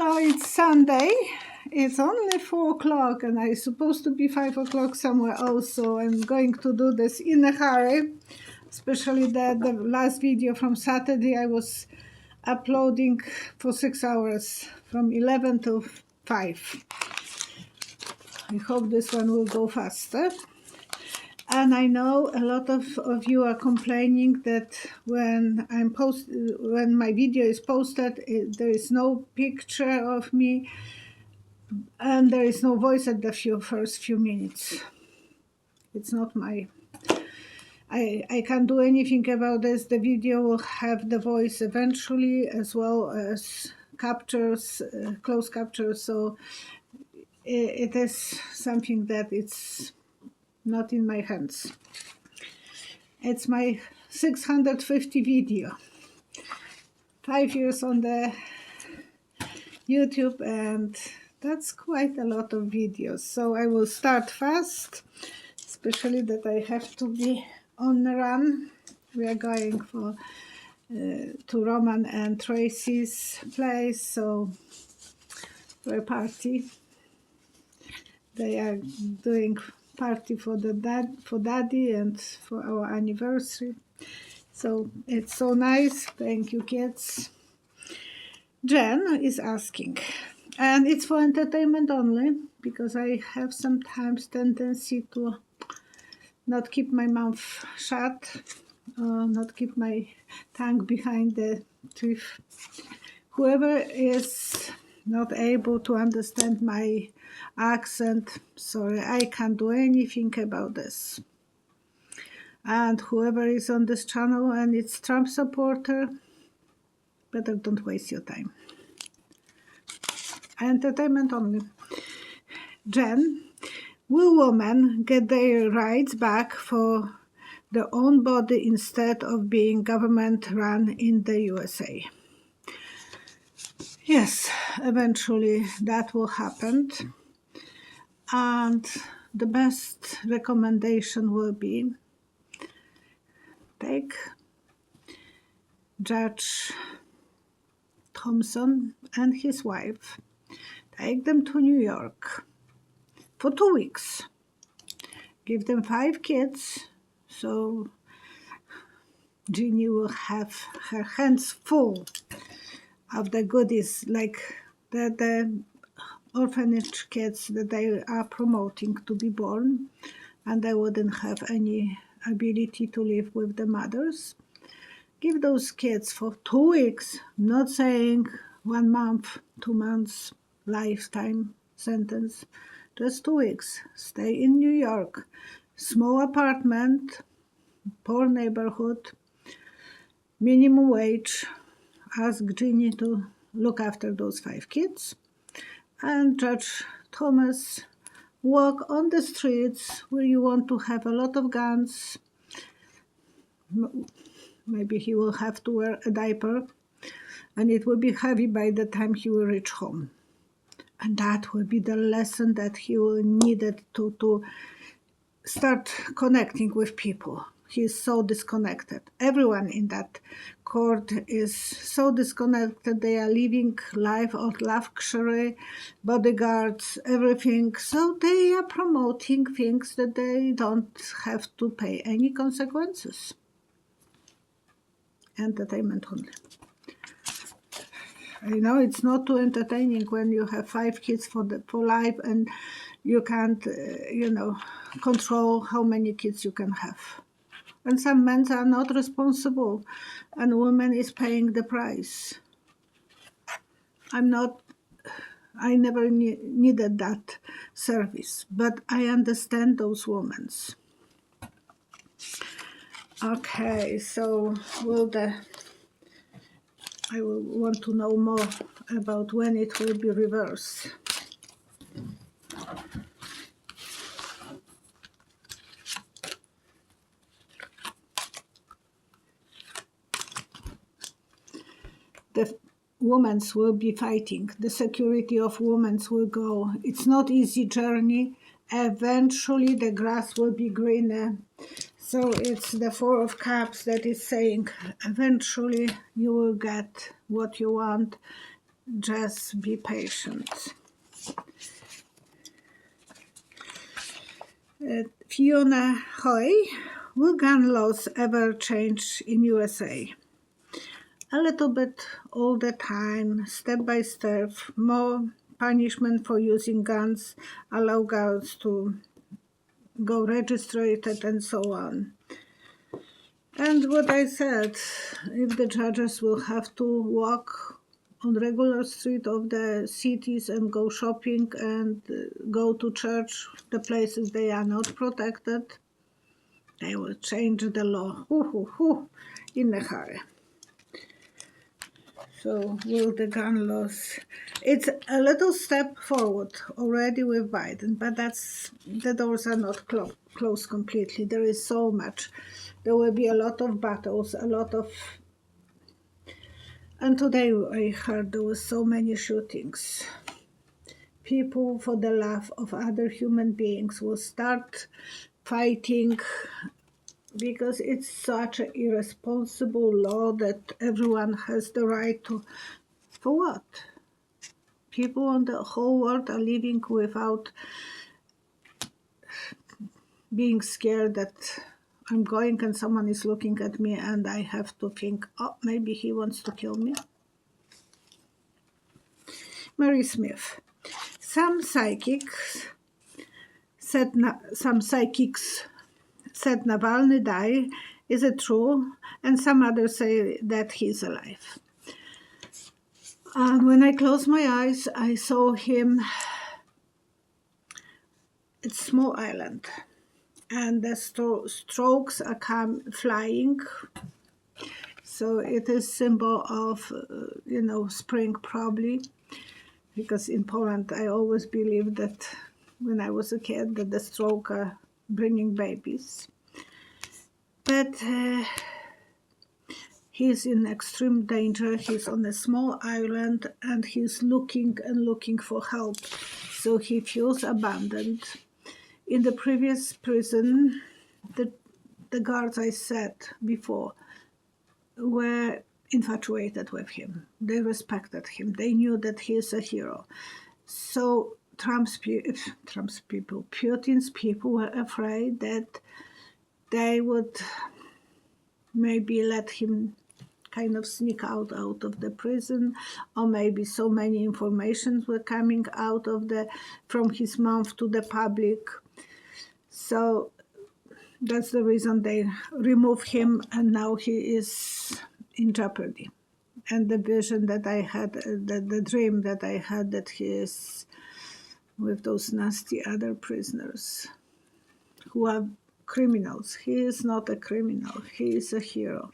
Now it's Sunday. It's only 4 o'clock and I'm supposed to be 5 o'clock somewhere else, so I'm going to do this in a hurry. Especially the last video from Saturday I was uploading for 6 hours from 11 to 5. I hope this one will go faster. And I know a lot of you are complaining that when my video is posted, there is no picture of me and there is no voice at the first few minutes. It's not my... I can't do anything about this. The video will have the voice eventually, as well as captures, close captures. So it is something that it's not in my hands. It's my 650 video. 5 years on the YouTube, and that's quite a lot of videos. So I will start fast, especially that I have to be on the run. We are going to Roman and Tracy's place, so for a party. They are doing party for daddy and for our anniversary. So it's so nice. Thank you, kids. Jen is asking, and it's for entertainment only, because I have sometimes tendency to not keep my mouth shut, not keep my tongue behind the teeth. Whoever is not able to understand my accent, sorry, I can't do anything about this. And whoever is on this channel and it's Trump supporter, better don't waste your time. Entertainment only. Jen, will women get their rights back for their own body instead of being government run in the USA? Yes, eventually that will happen. And the best recommendation will be take Judge Thompson and his wife, take them to New York for 2 weeks. Give them 5 kids, so Jeannie will have her hands full of the goodies, like the orphanage kids that they are promoting to be born, and they wouldn't have any ability to live with the mothers. Give those kids for 2 weeks, not saying 1 month, 2 months, lifetime sentence, just 2 weeks. Stay in New York, small apartment, poor neighborhood, minimum wage. Ask Ginny to look after those 5 kids. And Judge Thomas, walk on the streets where you want to have a lot of guns. Maybe he will have to wear a diaper, and it will be heavy by the time he will reach home. And that will be the lesson that he will need to start connecting with people. He is so disconnected. Everyone in that court is so disconnected. They are living life of luxury, bodyguards, everything. So they are promoting things that they don't have to pay any consequences. Entertainment only. You know, it's not too entertaining when you have 5 kids for life and you can't, control how many kids you can have. And some men are not responsible, and women is paying the price. I never needed that service, but I understand those women. Okay, so I will want to know more about when it will be reversed. The women will be fighting. The security of women will go. It's not easy journey. Eventually the grass will be greener. So it's the 4 of Cups that is saying eventually you will get what you want. Just be patient. Fiona Hoy, will gun laws ever change in USA? A little bit all the time, step by step, more punishment for using guns, allow guns to go registered and so on. And what I said, if the judges will have to walk on regular street of the cities and go shopping and go to church, the places they are not protected, they will change the law in a hurry. So will the gun laws? It's a little step forward already with Biden, but the doors are not closed completely. There is so much. There will be a lot of battles, and today I heard there were so many shootings. People, for the love of other human beings, will start fighting because it's such an irresponsible law that everyone has the right to. For what? People on the whole world are living without being scared that I'm going and someone is looking at me and I have to think, oh, maybe he wants to kill me. Mary Smith. Some psychics said Navalny died. Is it true? And some others say that he's alive. And when I closed my eyes, I saw him. It's a small island, and the strokes are flying. So it is symbol of, spring probably, because in Poland I always believed that when I was a kid that the strokes are bringing babies. But he's in extreme danger. He's on a small island and he's looking for help. So he feels abandoned. In the previous prison, the guards I said before were infatuated with him. They respected him. They knew that he is a hero. So Putin's people were afraid that they would maybe let him kind of sneak out of the prison, or maybe so many informations were coming out from his mouth to the public. So that's the reason they removed him, and now he is in jeopardy. And the vision that I had, the dream that I had, that he is with those nasty other prisoners who are criminals. He is not a criminal. He is a hero.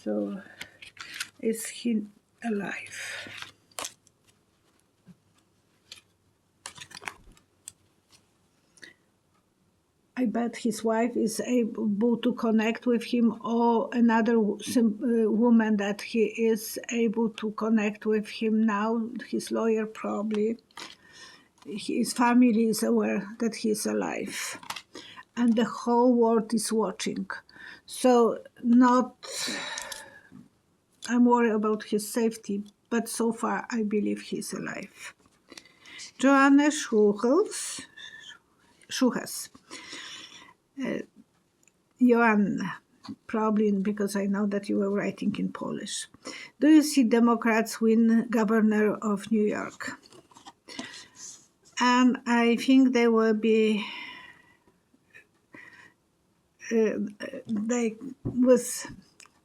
So, is he alive? I bet his wife is able to connect with him, or another woman that he is able to connect with him now, his lawyer probably. His family is aware that he is alive. And the whole world is watching. So I'm worried about his safety, but so far I believe he's alive. Joanna Schuches. Joanna, probably because I know that you were writing in Polish. Do you see Democrats win governor of New York? And I think they will be, they was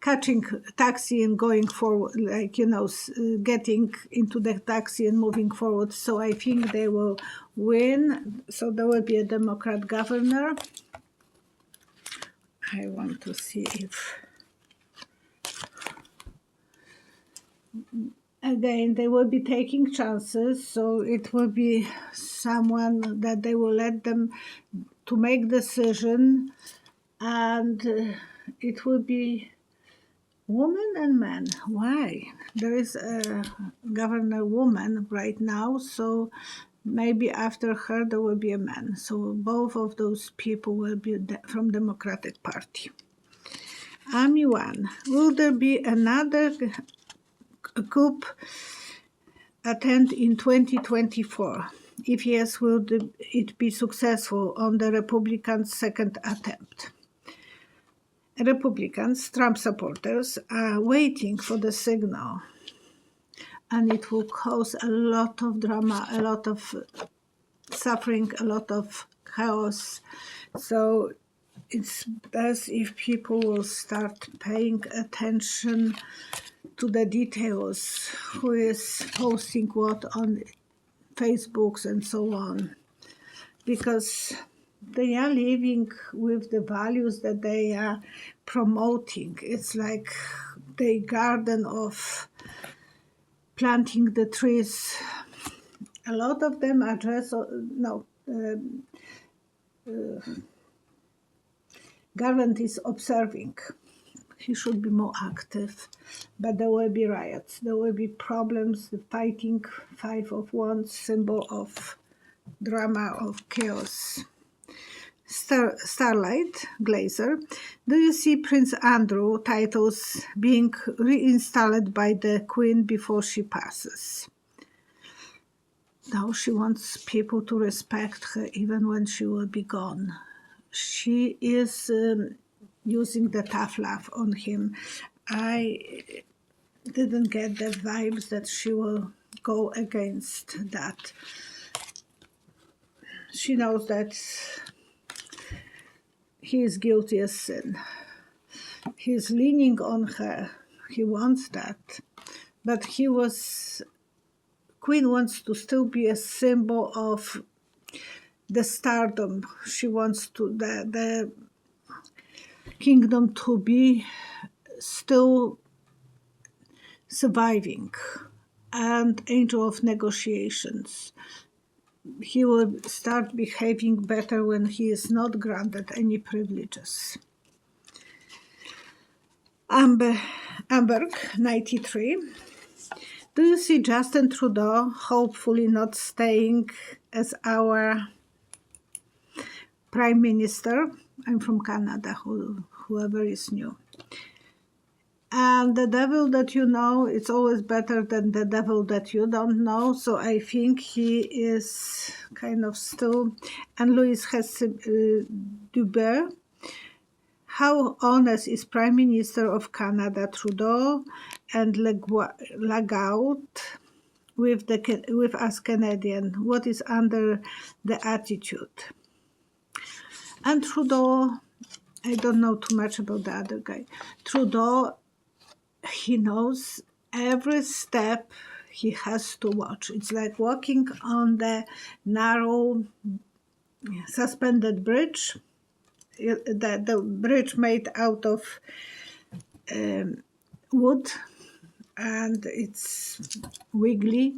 catching taxi and going forward, getting into the taxi and moving forward. So I think they will win. So there will be a Democrat governor. I want to see if, again, they will be taking chances. So it will be someone that they will let them to make decision, and it will be woman and man. Why? There is a governor woman right now, so maybe after her there will be a man. So both of those people will be from Democratic Party. Ami One, will there be another coup attempt in 2024? If yes, will it be successful on the Republicans' second attempt? Republicans, Trump supporters, are waiting for the signal, and it will cause a lot of drama, a lot of suffering, a lot of chaos. So it's best if people will start paying attention to the details, who is posting what on Facebooks and so on, because they are living with the values that they are promoting. It's like the garden of planting the trees. A lot of them address, Garland is observing. He should be more active, but there will be riots, there will be problems, the fighting, Five of Wands, symbol of drama, of chaos. Starlight Glazer, do you see Prince Andrew titles being reinstalled by the Queen before she passes? Now she wants people to respect her even when she will be gone. She is using the tough love on him. I didn't get the vibes that she will go against that. She knows that he is guilty as sin. He's leaning on her. He wants that. But Queen wants to still be a symbol of the stardom. She wants the kingdom to be still surviving. And angel of negotiations. He will start behaving better when he is not granted any privileges. Amberg, 93. Do you see Justin Trudeau hopefully not staying as our Prime Minister? I'm from Canada, whoever is new. And the devil that you know, it's always better than the devil that you don't know. So I think he is kind of still. And Louis Dubert, how honest is Prime Minister of Canada Trudeau and Legault with us Canadian? What is under the attitude? And Trudeau, I don't know too much about the other guy. Trudeau, he knows every step he has to watch. It's like walking on the narrow suspended bridge, the bridge made out of wood, and it's wiggly.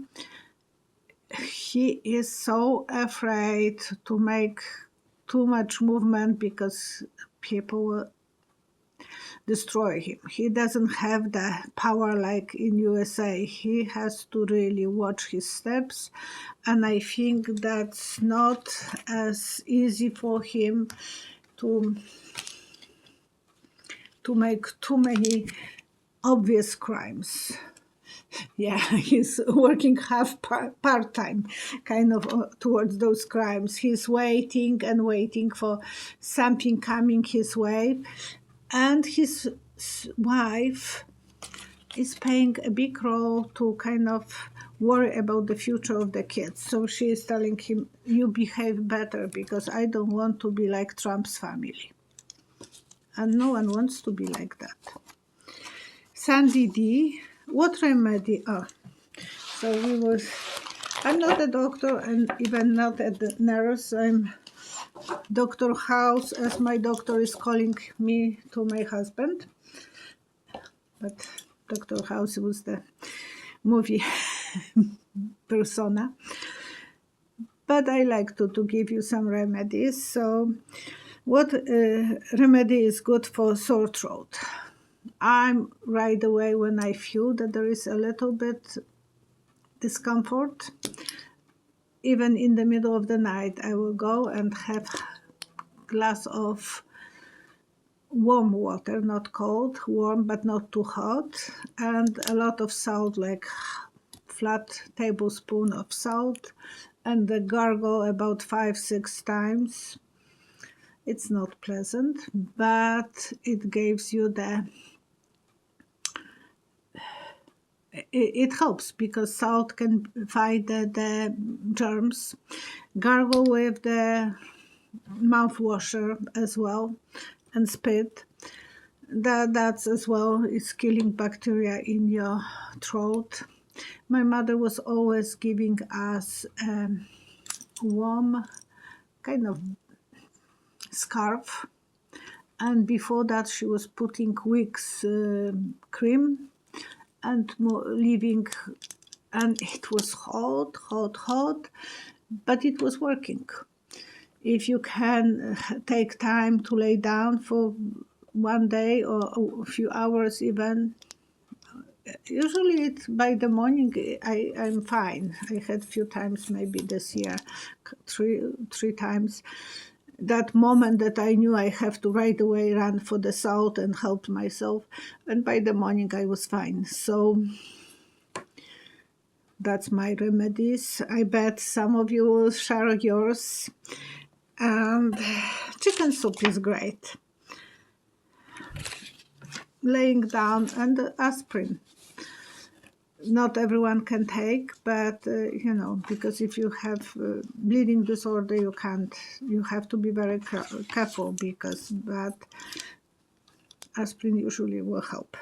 He is so afraid to make too much movement because people will destroy him. He doesn't have the power like in USA. He has to really watch his steps, and I think that's not as easy for him to make too many obvious crimes. Yeah, he's working half part-time kind of towards those crimes. He's waiting and waiting for something coming his way. And his wife is playing a big role to kind of worry about the future of the kids. So she is telling him, you behave better because I don't want to be like Trump's family. And no one wants to be like that. Sandy D, what remedy? I'm not a doctor and even not a nurse. I'm Dr. House, as my doctor is calling me to my husband. But Dr. House was the movie persona. But I like to give you some remedies. So what remedy is good for sore throat? I'm right away when I feel that there is a little bit discomfort. Even in the middle of the night, I will go and have a glass of warm water, not cold, warm but not too hot, and a lot of salt, like flat tablespoon of salt, and the gargle about 5-6 times. It's not pleasant, but it gives you it helps because salt can fight the germs. Gargle with the mouthwasher as well, and spit. That's as well is killing bacteria in your throat. My mother was always giving us warm kind of scarf, and before that she was putting wicks cream and leaving, and it was hot, but it was working. If you can take time to lay down for one day or a few hours even, usually it's by the morning I'm fine. I had few times, maybe this year, three times, that moment that I knew I have to right away run for the salt and help myself, and by the morning I was fine. So that's my remedies. I bet some of you will share yours. And chicken soup is great. Laying down, and aspirin. Not everyone can take, but you know, because if you have bleeding disorder, you can't. You have to be very careful, because that aspirin usually will help.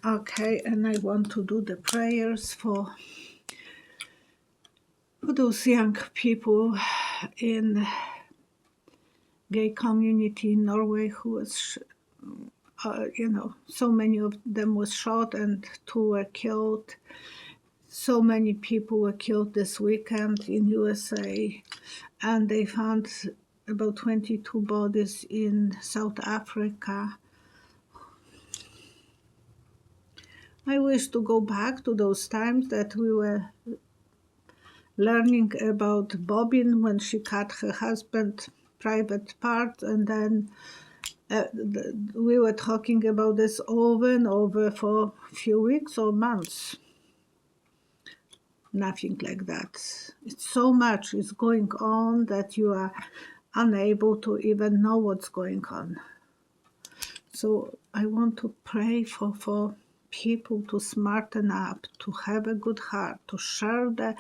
Okay, and I want to do the prayers for those young people in gay community in Norway who was, you know, so many of them was shot and 2 were killed. So many people were killed this weekend in USA, and they found about 22 bodies in South Africa. I wish to go back to those times that we were learning about Bobbin when she cut her husband's private part, and then we were talking about this over and over for a few weeks or months. Nothing like that. It's so much is going on that you are unable to even know what's going on. So I want to pray for people to smarten up, to have a good heart, to share the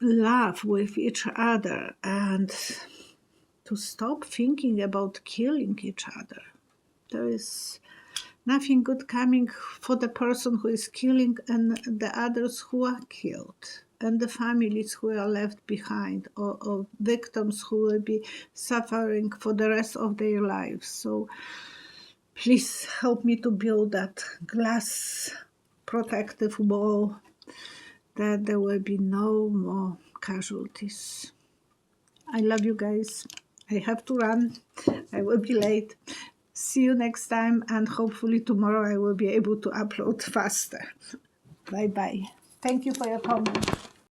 love with each other, and to stop thinking about killing each other. There is nothing good coming for the person who is killing and the others who are killed, and the families who are left behind, or victims who will be suffering for the rest of their lives. So please help me to build that glass protective wall, that there will be no more casualties. I love you guys. I have to run. I will be late. See you next time, and hopefully tomorrow I will be able to upload faster. Bye-bye. Thank you for your comment.